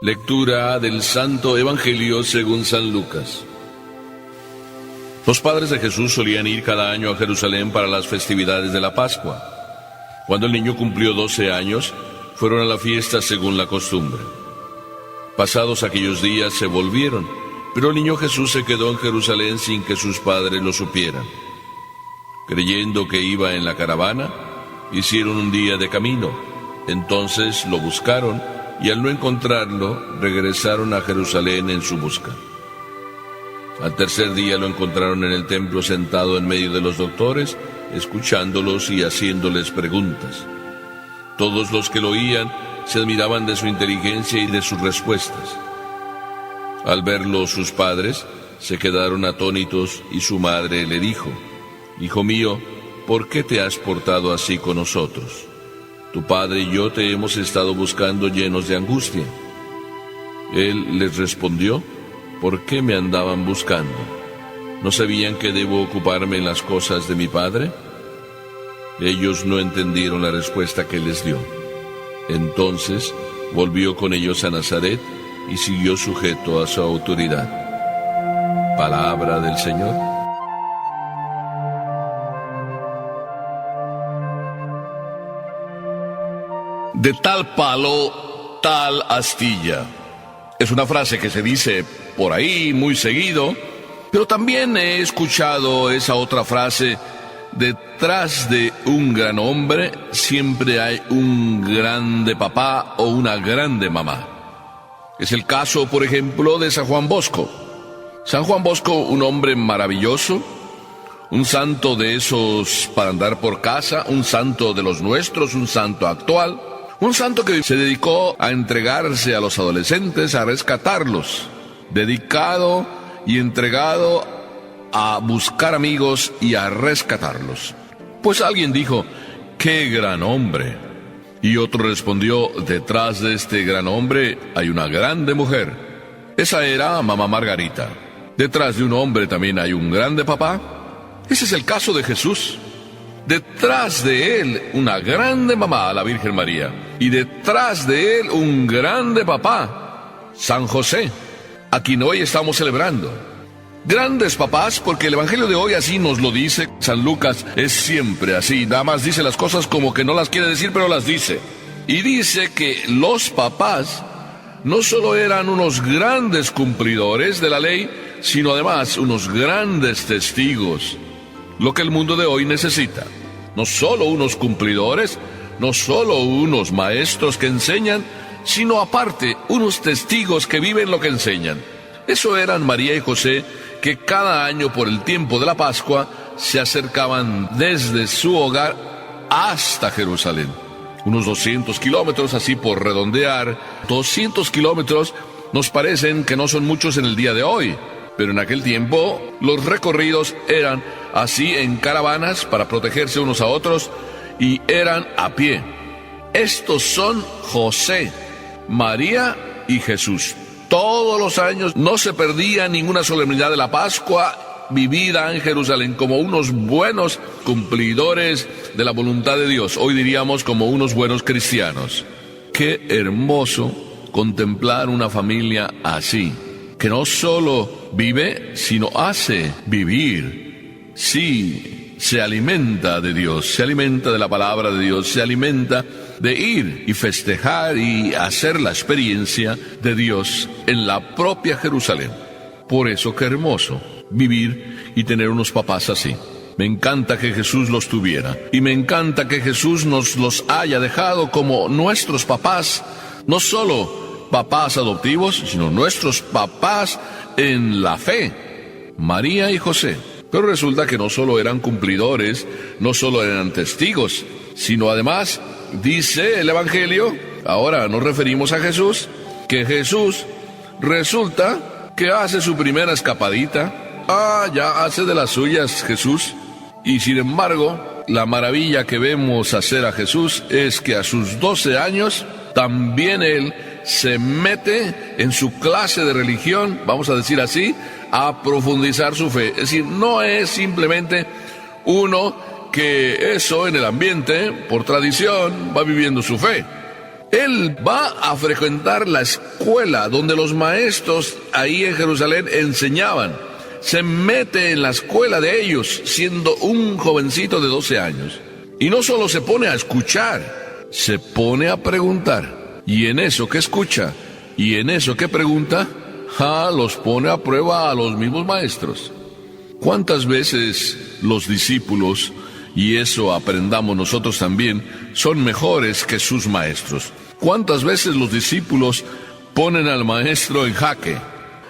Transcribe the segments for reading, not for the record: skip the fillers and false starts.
Lectura del Santo Evangelio según San Lucas. Los padres de Jesús solían ir cada año a Jerusalén para las festividades de la Pascua. Cuando el niño cumplió 12 años, fueron a la fiesta según la costumbre. Pasados aquellos días se volvieron, pero el niño Jesús se quedó en Jerusalén sin que sus padres lo supieran. Creyendo que iba en la caravana, hicieron un día de camino. Entonces lo buscaron y al no encontrarlo, regresaron a Jerusalén en su busca. Al tercer día lo encontraron en el templo sentado en medio de los doctores, escuchándolos y haciéndoles preguntas. Todos los que lo oían se admiraban de su inteligencia y de sus respuestas. Al verlo sus padres, se quedaron atónitos y su madre le dijo: «Hijo mío, ¿por qué te has portado así con nosotros? Tu padre y yo te hemos estado buscando llenos de angustia». Él les respondió: «¿Por qué me andaban buscando? ¿No sabían que debo ocuparme en las cosas de mi padre?». Ellos no entendieron la respuesta que les dio. Entonces volvió con ellos a Nazaret y siguió sujeto a su autoridad. Palabra del Señor. De tal palo, tal astilla. Es una frase que se dice por ahí muy seguido, pero también he escuchado esa otra frase: detrás de un gran hombre siempre hay un grande papá o una grande mamá. Es el caso, por ejemplo, de San Juan Bosco. San Juan Bosco, un hombre maravilloso, un santo de esos para andar por casa, un santo de los nuestros, un santo actual. Un santo que se dedicó a entregarse a los adolescentes, a rescatarlos, dedicado y entregado a buscar amigos y a rescatarlos. Pues alguien dijo: ¡qué gran hombre! Y otro respondió: detrás de este gran hombre hay una grande mujer. Esa era Mamá Margarita. Detrás de un hombre también hay un grande papá. Ese es el caso de Jesús. Detrás de él una grande mamá, la Virgen María, y detrás de él un grande papá, San José, a quien hoy estamos celebrando. Grandes papás, porque el Evangelio de hoy así nos lo dice. San Lucas es siempre así, nada más dice las cosas como que no las quiere decir, pero las dice. Y dice que los papás no solo eran unos grandes cumplidores de la ley, sino además unos grandes testigos. Lo que el mundo de hoy necesita. No solo unos cumplidores, no solo unos maestros que enseñan, sino aparte unos testigos que viven lo que enseñan. Eso eran María y José, que cada año por el tiempo de la Pascua se acercaban desde su hogar hasta Jerusalén. Unos 200 kilómetros, así por redondear. 200 kilómetros nos parecen que no son muchos en el día de hoy, pero en aquel tiempo los recorridos eran así en caravanas para protegerse unos a otros, y eran a pie. Estos son José, María y Jesús. Todos los años no se perdía ninguna solemnidad de la Pascua vivida en Jerusalén, como unos buenos cumplidores de la voluntad de Dios. Hoy diríamos como unos buenos cristianos. Qué hermoso contemplar una familia así, que no solo vive, sino hace vivir. Sí, se alimenta de Dios, se alimenta de la palabra de Dios, se alimenta de ir y festejar y hacer la experiencia de Dios en la propia Jerusalén. Por eso, qué hermoso vivir y tener unos papás así. Me encanta que Jesús los tuviera, y me encanta que Jesús nos los haya dejado como nuestros papás, no solo papás adoptivos, sino nuestros papás en la fe, María y José. Pero resulta que no solo eran cumplidores, no solo eran testigos, sino además, dice el Evangelio, ahora nos referimos a Jesús, que Jesús resulta que hace su primera escapadita. Ya hace de las suyas Jesús. Y sin embargo, la maravilla que vemos hacer a Jesús es que a sus 12 años, también él se mete en su clase de religión, vamos a decir así, a profundizar su fe. Es decir, no es simplemente uno que eso en el ambiente, por tradición, va viviendo su fe. Él va a frecuentar la escuela donde los maestros ahí en Jerusalén enseñaban. Se mete en la escuela de ellos siendo un jovencito de 12 años. Y no solo se pone a escuchar, se pone a preguntar. Y en eso que escucha y en eso que pregunta, los pone a prueba a los mismos maestros. ¿Cuántas veces los discípulos, y eso aprendamos nosotros también, son mejores que sus maestros? ¿Cuántas veces los discípulos ponen al maestro en jaque?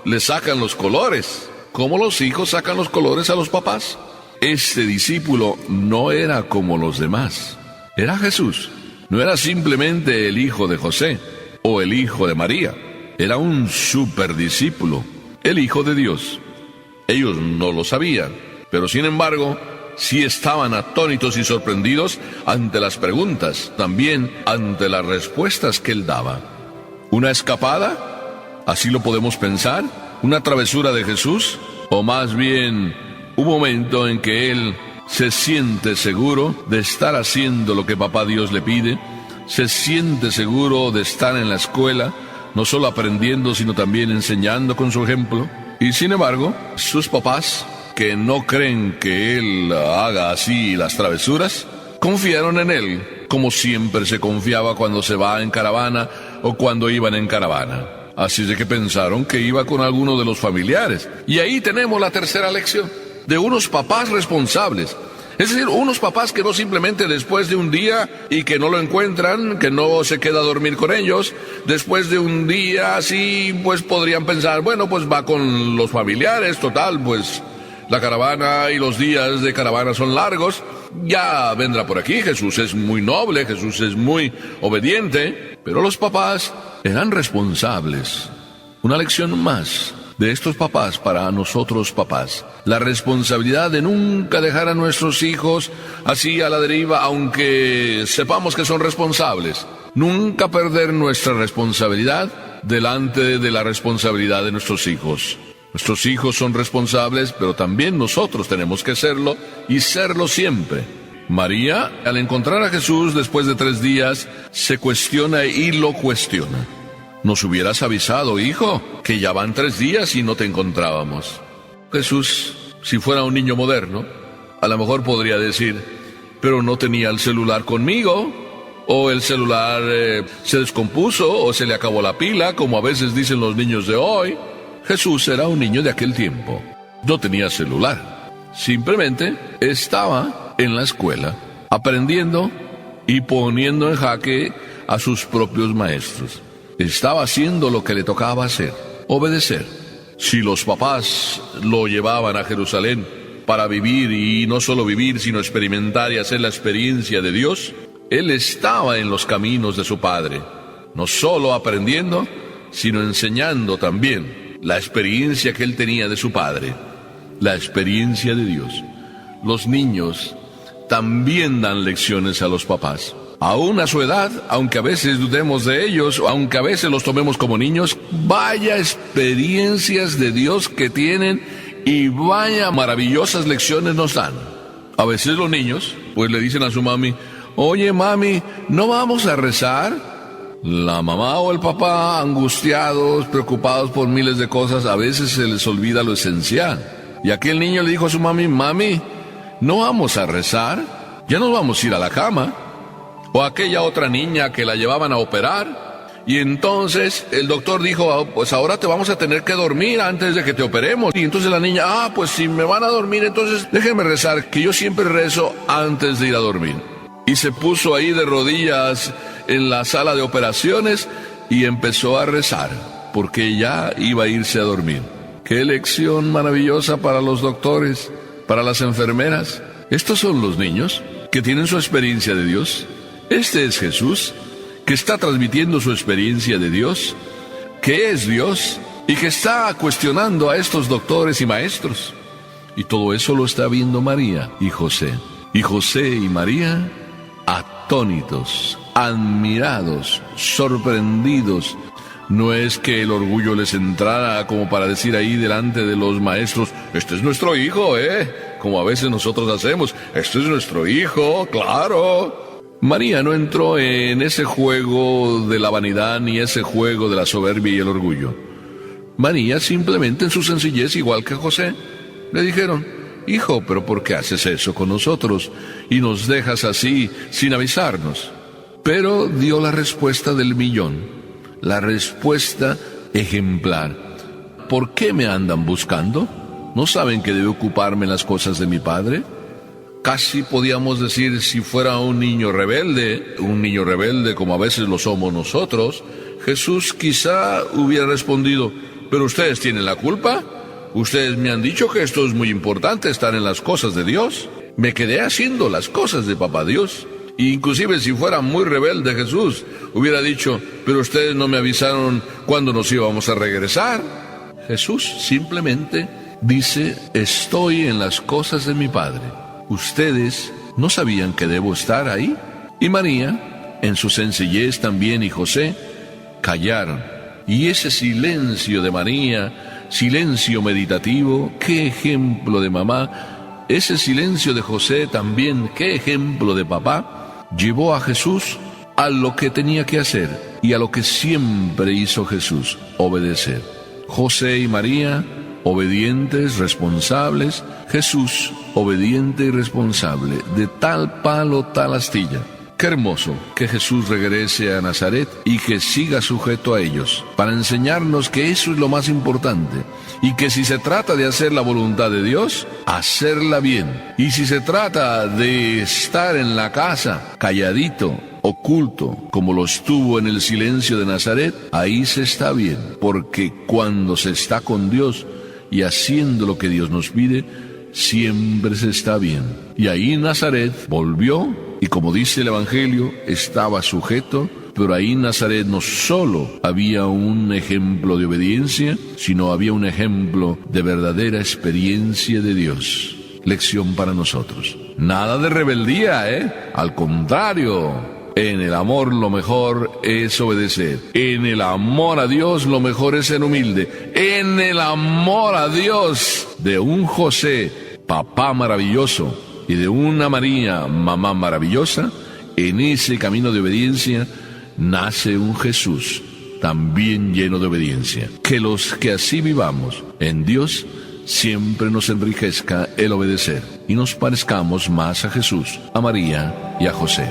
Le sacan los colores, como los hijos sacan los colores a los papás. Este discípulo no era como los demás. Era Jesús. No era simplemente el hijo de José o el hijo de María. Era un superdiscípulo, el Hijo de Dios. Ellos no lo sabían, pero sin embargo, sí estaban atónitos y sorprendidos ante las preguntas, también ante las respuestas que él daba. ¿Una escapada? ¿Así lo podemos pensar? ¿Una travesura de Jesús? O más bien, un momento en que él se siente seguro de estar haciendo lo que Papá Dios le pide, se siente seguro de estar en la escuela, no solo aprendiendo, sino también enseñando con su ejemplo. Y sin embargo, sus papás, que no creen que él haga así las travesuras, confiaron en él, como siempre se confiaba cuando se va en caravana o cuando iban en caravana. Así de que pensaron que iba con alguno de los familiares. Y ahí tenemos la tercera lección, de unos papás responsables. Es decir, unos papás que no simplemente después de un día y que no lo encuentran, que no se queda a dormir con ellos, después de un día así, pues podrían pensar, bueno, pues va con los familiares, total, pues la caravana y los días de caravana son largos, ya vendrá por aquí, Jesús es muy noble, Jesús es muy obediente, pero los papás eran responsables. Una lección más de estos papás para nosotros papás: la responsabilidad de nunca dejar a nuestros hijos así a la deriva, aunque sepamos que son responsables. Nunca perder nuestra responsabilidad delante de la responsabilidad de nuestros hijos. Nuestros hijos son responsables, pero también nosotros tenemos que serlo, y serlo siempre. María, al encontrar a Jesús después de 3 días, se cuestiona y lo cuestiona. Nos hubieras avisado, hijo, que ya van 3 días y no te encontrábamos. Jesús, si fuera un niño moderno, a lo mejor podría decir, pero no tenía el celular conmigo, o el celular se descompuso, o se le acabó la pila, como a veces dicen los niños de hoy. Jesús era un niño de aquel tiempo. No tenía celular. Simplemente estaba en la escuela, aprendiendo y poniendo en jaque a sus propios maestros. Estaba haciendo lo que le tocaba hacer, obedecer. Si los papás lo llevaban a Jerusalén para vivir, y no solo vivir, sino experimentar y hacer la experiencia de Dios, él estaba en los caminos de su Padre, no solo aprendiendo, sino enseñando también la experiencia que él tenía de su Padre, la experiencia de Dios. Los niños también dan lecciones a los papás. Aún a su edad, aunque a veces dudemos de ellos, aunque a veces los tomemos como niños, vaya experiencias de Dios que tienen y vaya maravillosas lecciones nos dan. A veces los niños, pues le dicen a su mami, oye mami, ¿no vamos a rezar? La mamá o el papá, angustiados, preocupados por miles de cosas, a veces se les olvida lo esencial. Y aquel niño le dijo a su mami, mami, ¿no vamos a rezar? Ya nos vamos a ir a la cama. O aquella otra niña que la llevaban a operar, y entonces el doctor dijo, pues ahora te vamos a tener que dormir antes de que te operemos. Y entonces la niña, pues si me van a dormir, entonces déjenme rezar, que yo siempre rezo antes de ir a dormir. Y se puso ahí de rodillas en la sala de operaciones y empezó a rezar, porque ya iba a irse a dormir. Qué lección maravillosa para los doctores, para las enfermeras. Estos son los niños que tienen su experiencia de Dios. Este es Jesús, que está transmitiendo su experiencia de Dios, que es Dios, y que está cuestionando a estos doctores y maestros. Y todo eso lo está viendo María y José. Y José y María, atónitos, admirados, sorprendidos. No es que el orgullo les entrara como para decir ahí delante de los maestros, este es nuestro hijo, como a veces nosotros hacemos, este es nuestro hijo, claro. María no entró en ese juego de la vanidad ni ese juego de la soberbia y el orgullo. María simplemente en su sencillez, igual que José, le dijeron: hijo, pero ¿por qué haces eso con nosotros y nos dejas así sin avisarnos? Pero dio la respuesta del millón, la respuesta ejemplar. ¿Por qué me andan buscando? ¿No saben que debo ocuparme en las cosas de mi padre? Casi podíamos decir, si fuera un niño rebelde como a veces lo somos nosotros, Jesús quizá hubiera respondido: ¿pero ustedes tienen la culpa? Ustedes me han dicho que esto es muy importante, estar en las cosas de Dios. Me quedé haciendo las cosas de Papá Dios. Inclusive si fuera muy rebelde Jesús, hubiera dicho: pero ustedes no me avisaron cuándo nos íbamos a regresar. Jesús simplemente dice: estoy en las cosas de mi Padre. ¿Ustedes no sabían que debo estar ahí? Y María, en su sencillez también, y José, callaron. Y ese silencio de María, silencio meditativo, qué ejemplo de mamá. Ese silencio de José también, qué ejemplo de papá, llevó a Jesús a lo que tenía que hacer y a lo que siempre hizo Jesús: obedecer. José y María, obedientes, responsables. Jesús, obediente y responsable. De tal palo, tal astilla. Qué hermoso que Jesús regrese a Nazaret y que siga sujeto a ellos, para enseñarnos que eso es lo más importante, y que si se trata de hacer la voluntad de Dios, hacerla bien. Y si se trata de estar en la casa, calladito, oculto, como lo estuvo en el silencio de Nazaret, ahí se está bien, porque cuando se está con Dios y haciendo lo que Dios nos pide, siempre se está bien. Y ahí Nazaret volvió, y como dice el Evangelio, estaba sujeto, pero ahí en Nazaret no solo había un ejemplo de obediencia, sino había un ejemplo de verdadera experiencia de Dios. Lección para nosotros. Nada de rebeldía, Al contrario. En el amor lo mejor es obedecer. En el amor a Dios lo mejor es ser humilde. En el amor a Dios de un José, papá maravilloso, y de una María, mamá maravillosa, en ese camino de obediencia nace un Jesús también lleno de obediencia. Que los que así vivamos en Dios siempre nos enriquezca el obedecer y nos parezcamos más a Jesús, a María y a José.